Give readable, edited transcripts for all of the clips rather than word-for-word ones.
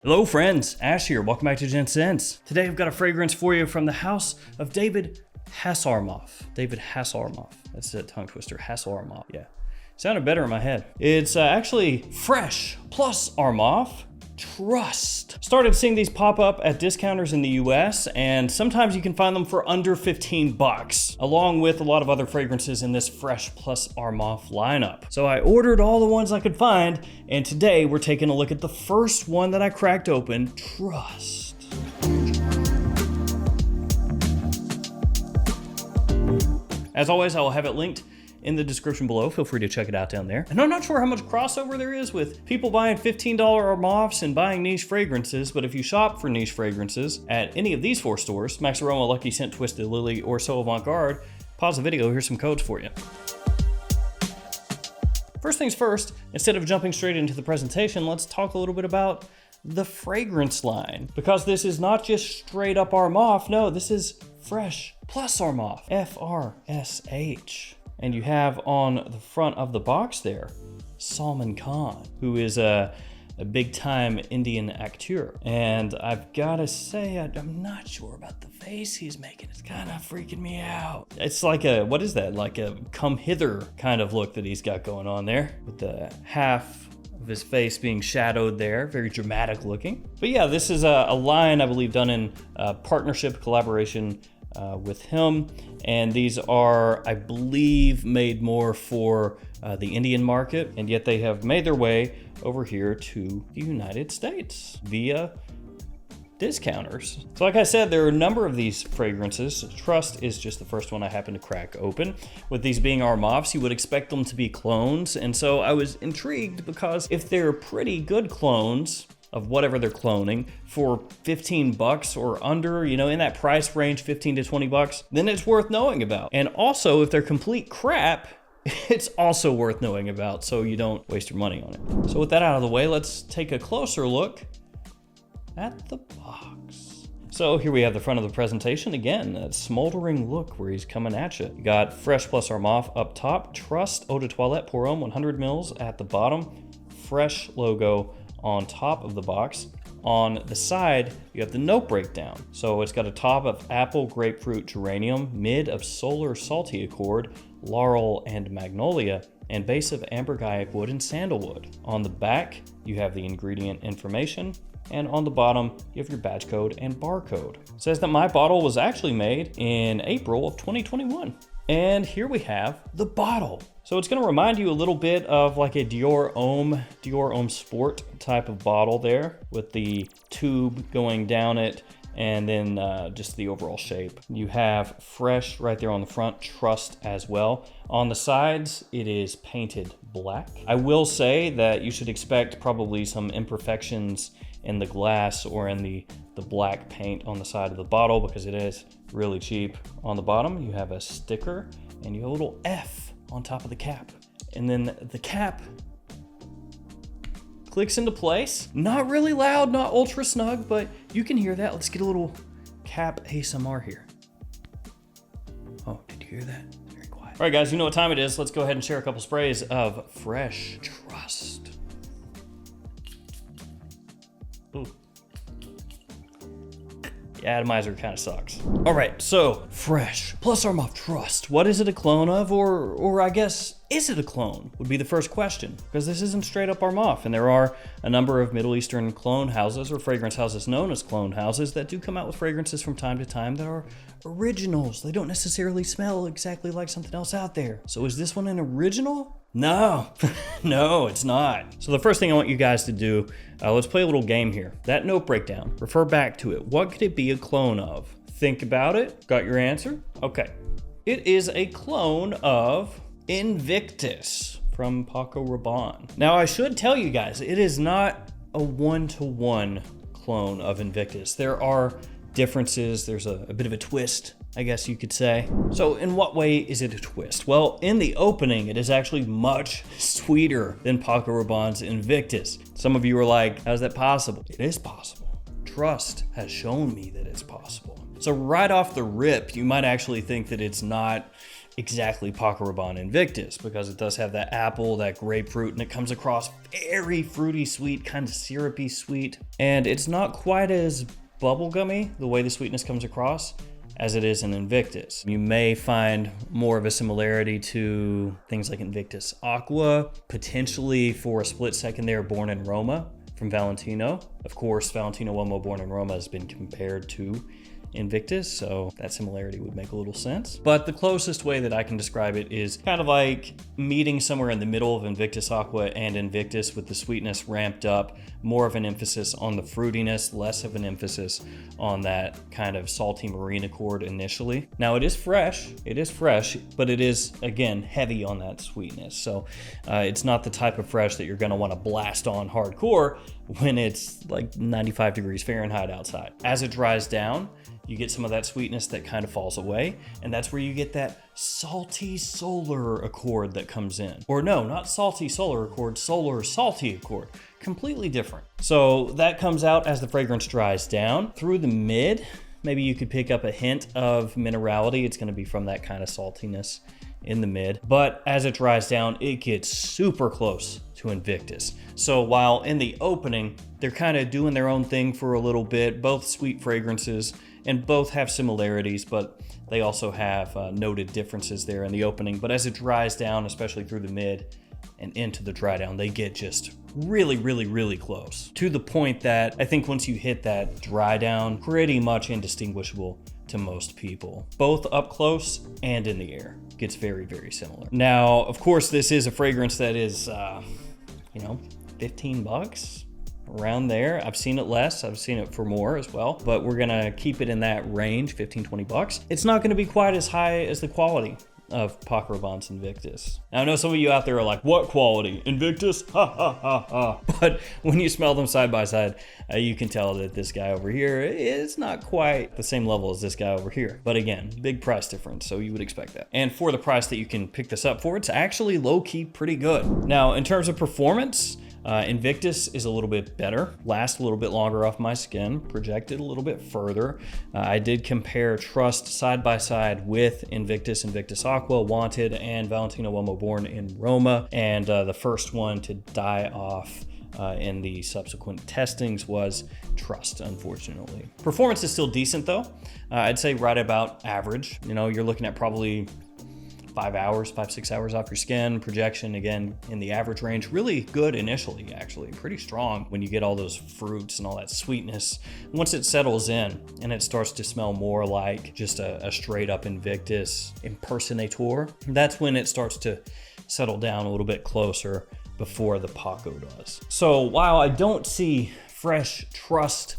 Hello friends, Ash here, welcome back to Gen Sense. Today I've got a fragrance for you from the house of David Armaf. That's a tongue twister, Armaf. Yeah, sounded better in my head. It's actually fresh plus Armaf Trust. Started seeing these pop up at discounters in the US, and sometimes you can find them for under 15 bucks, along with a lot of other fragrances in this fresh plus Armaf lineup. So I ordered all the ones I could find, and today we're taking a look at the first one that I cracked open, Trust. As always, I will have it linked in the description below. Feel free to check it out down there. And I'm not sure how much crossover there is with people buying $15 Armafs and buying niche fragrances, but if you shop for niche fragrances at any of these four stores, Max Aroma, Lucky Scent, Twisted Lily, or So Avant-Garde, pause the video, here's some codes for you. First things first, instead of jumping straight into the presentation, let's talk a little bit about the fragrance line. Because this is not just straight up Armaf, no, this is fresh plus Armaf, FRSH. And you have on the front of the box there, Salman Khan, who is a big time Indian actor. And I've gotta say, I'm not sure about the face he's making. It's kind of freaking me out. It's like what is that? Like a come hither kind of look that he's got going on there, with the half of his face being shadowed there, very dramatic looking. But yeah, this is a line, I believe, done in partnership, collaboration with him. And these are, I believe, made more for the Indian market, and yet they have made their way over here to the United States via discounters. So like I said, there are a number of these fragrances. Trust is just the first one I happened to crack open. With these being Armafs, you would expect them to be clones, and so I was intrigued because if they're pretty good clones of whatever they're cloning for 15 bucks or under, you know, in that price range, 15 to 20 bucks, then it's worth knowing about. And also, if they're complete crap, it's also worth knowing about, so you don't waste your money on it. So with that out of the way, let's take a closer look at the box. So here we have the front of the presentation. Again, that smoldering look where he's coming at you. You got Fresh plus Armaf up top, Trust Eau de Toilette Pour Homme 100 mils at the bottom, Fresh logo on top of the box. On the side, you have the note breakdown. So it's got a top of apple, grapefruit, geranium, mid of solar salty accord, laurel and magnolia, and base of amber gaiac wood and sandalwood. On the back, you have the ingredient information, and on the bottom, you have your batch code and barcode. It says that my bottle was actually made in April of 2021. And here we have the bottle. So it's gonna remind you a little bit of like a Dior Homme Sport type of bottle there, with the tube going down it, and then just the overall shape. You have Fresh right there on the front, Trust as well. On the sides, it is painted black. I will say that you should expect probably some imperfections in the glass or in the black paint on the side of the bottle, because it is really cheap. On the bottom, you have a sticker, and you have a little F on top of the cap. And then the cap clicks into place. Not really loud, not ultra snug, but you can hear that. Let's get a little cap ASMR here. Oh, did you hear that? It's very quiet. All right, guys, you know what time it is. Let's go ahead and share a couple sprays of Fresh Trust. Ooh. The atomizer kind of sucks. All right, so Fresh plus Armaf Trust. What is it a clone of, or I guess, is it a clone? Would be the first question, because this isn't straight up Armaf, and there are a number of Middle Eastern clone houses or fragrance houses known as clone houses that do come out with fragrances from time to time that are originals. They don't necessarily smell exactly like something else out there. So is this one an original? No, no, it's not. So the first thing I want you guys to do, let's play a little game here. That note breakdown, refer back to it. What could it be a clone of? Think about it. Got your answer? Okay. It is a clone of Invictus from Paco Rabanne. Now I should tell you guys, it is not a one-to-one clone of Invictus. There are differences. There's a bit of a twist, I guess you could say. So in what way is it a twist? Well, in the opening, it is actually much sweeter than Paco Rabanne's Invictus. Some of you are like, how is that possible? It is possible. Trust has shown me that it's possible. So right off the rip, you might actually think that it's not exactly Paco Rabanne Invictus, because it does have that apple, that grapefruit, and it comes across very fruity sweet, kind of syrupy sweet. And it's not quite as bubblegummy, the way the sweetness comes across, as it is in Invictus. You may find more of a similarity to things like Invictus Aqua, potentially for a split second there, Born in Roma from Valentino. Of course, Valentino Uomo Born in Roma has been compared to Invictus, so that similarity would make a little sense. But the closest way that I can describe it is kind of like meeting somewhere in the middle of Invictus Aqua and Invictus, with the sweetness ramped up, more of an emphasis on the fruitiness, less of an emphasis on that kind of salty marine accord initially. Now it is fresh, but it is, again, heavy on that sweetness. So it's not the type of fresh that you're gonna wanna blast on hardcore when it's like 95 degrees Fahrenheit outside. As it dries down, you get some of that sweetness that kind of falls away, and that's where you get that salty solar accord that comes in. Or no, not salty solar accord, solar salty accord. Completely different. So that comes out as the fragrance dries down. Through the mid, maybe you could pick up a hint of minerality. It's gonna be from that kind of saltiness in the mid. But as it dries down, it gets super close to Invictus. So while in the opening, they're kind of doing their own thing for a little bit, both sweet fragrances, and both have similarities, but they also have noted differences there in the opening. But as it dries down, especially through the mid and into the dry down, they get just really, really, really close, to the point that I think once you hit that dry down, pretty much indistinguishable to most people, both up close and in the air. Gets very, very similar. Now, of course, this is a fragrance that is, 15 bucks. Around there. I've seen it less, I've seen it for more as well, but we're gonna keep it in that range, 15, 20 bucks. It's not gonna be quite as high as the quality of Paco Rabanne's Invictus. Now, I know some of you out there are like, what quality? Invictus? Ha ha ha ha. But when you smell them side by side, you can tell that this guy over here is not quite the same level as this guy over here. But again, big price difference, so you would expect that. And for the price that you can pick this up for, it's actually low-key pretty good. Now, in terms of performance, Invictus is a little bit better, lasts a little bit longer off my skin, projected a little bit further. I did compare Trust side by side with Invictus, Invictus Aqua, Wanted, and Valentino Uomo Born in Roma. And the first one to die off in the subsequent testings was Trust, unfortunately. Performance is still decent though. I'd say right about average. You know, you're looking at probably 5-6 hours off your skin. Projection, again, in the average range. Really good initially, actually. Pretty strong when you get all those fruits and all that sweetness. Once it settles in and it starts to smell more like just a straight up Invictus impersonator, that's when it starts to settle down a little bit closer before the Paco does. So while I don't see fresh Trust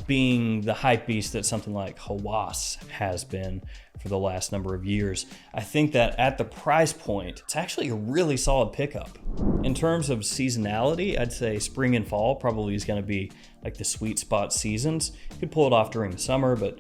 being the hype beast that something like Hawass has been for the last number of years, I think that at the price point, it's actually a really solid pickup. In terms of seasonality, I'd say spring and fall probably is going to be like the sweet spot seasons. You could pull it off during the summer, but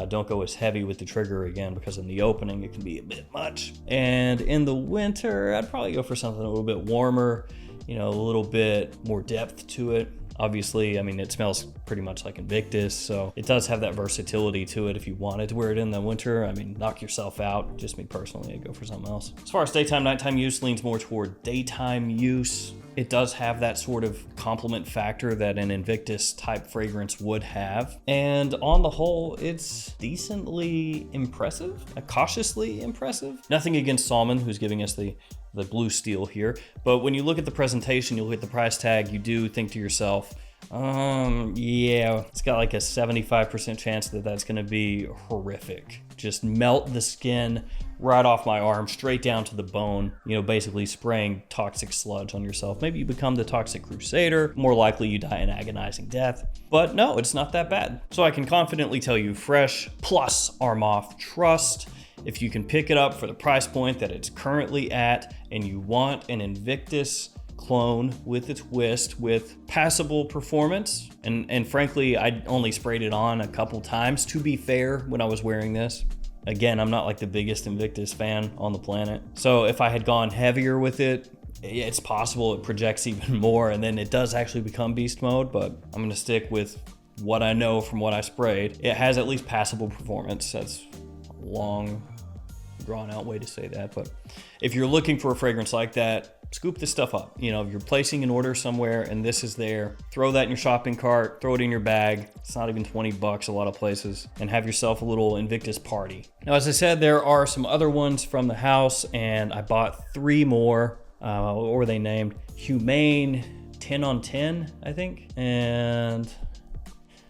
don't go as heavy with the trigger again, because in the opening it can be a bit much. And in the winter, I'd probably go for something a little bit warmer, a little bit more depth to it. Obviously, I mean, it smells pretty much like Invictus, so it does have that versatility to it if you wanted to wear it in the winter. I mean, knock yourself out. Just me personally, I'd go for something else. As far as daytime, nighttime use, leans more toward daytime use. It does have that sort of complement factor that an Invictus type fragrance would have. And on the whole, it's decently impressive, cautiously impressive. Nothing against Salmon, who's giving us the blue steel here. But when you look at the presentation, you look at the price tag, you do think to yourself, yeah, it's got like a 75% chance that that's gonna be horrific. Just melt the skin right off my arm, straight down to the bone, basically spraying toxic sludge on yourself. Maybe you become the toxic crusader, more likely you die an agonizing death. But no, it's not that bad. So I can confidently tell you, fresh plus Armaf Trust. If you can pick it up for the price point that it's currently at, and you want an Invictus clone with a twist with passable performance, and frankly, I only sprayed it on a couple times, to be fair, when I was wearing this. Again, I'm not like the biggest Invictus fan on the planet. So if I had gone heavier with it, it's possible it projects even more, and then it does actually become beast mode, but I'm gonna stick with what I know from what I sprayed. It has at least passable performance. That's a long drawn out way to say that, but if you're looking for a fragrance like that, scoop this stuff up. You know, if you're placing an order somewhere and this is there, throw that in your shopping cart, throw it in your bag. It's not even 20 bucks a lot of places, and have yourself a little Invictus party. Now, as I said, there are some other ones from the house, and I bought 3 more. What were they named? Humane 10 on 10, I think.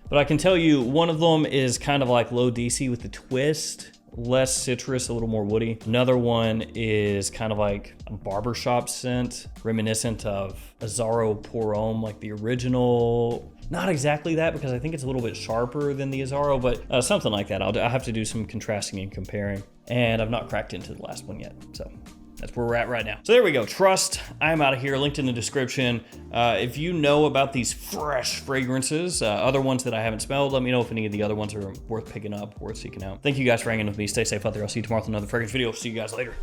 But I can tell you one of them is kind of like low DC with the twist. Less citrus, a little more woody. Another one is kind of like a barbershop scent, reminiscent of Azzaro Pour Homme, like the original. Not exactly that, because I think it's a little bit sharper than the Azzaro, but something like that. I'll have to do some contrasting and comparing. And I've not cracked into the last one yet, so that's where we're at right now. So there we go, Trust. I'm out of here, linked in the description. If you know about these fresh fragrances, other ones that I haven't smelled, let me know if any of the other ones are worth picking up, worth seeking out. Thank you guys for hanging with me. Stay safe out there. I'll see you tomorrow with another fragrance video. See you guys later.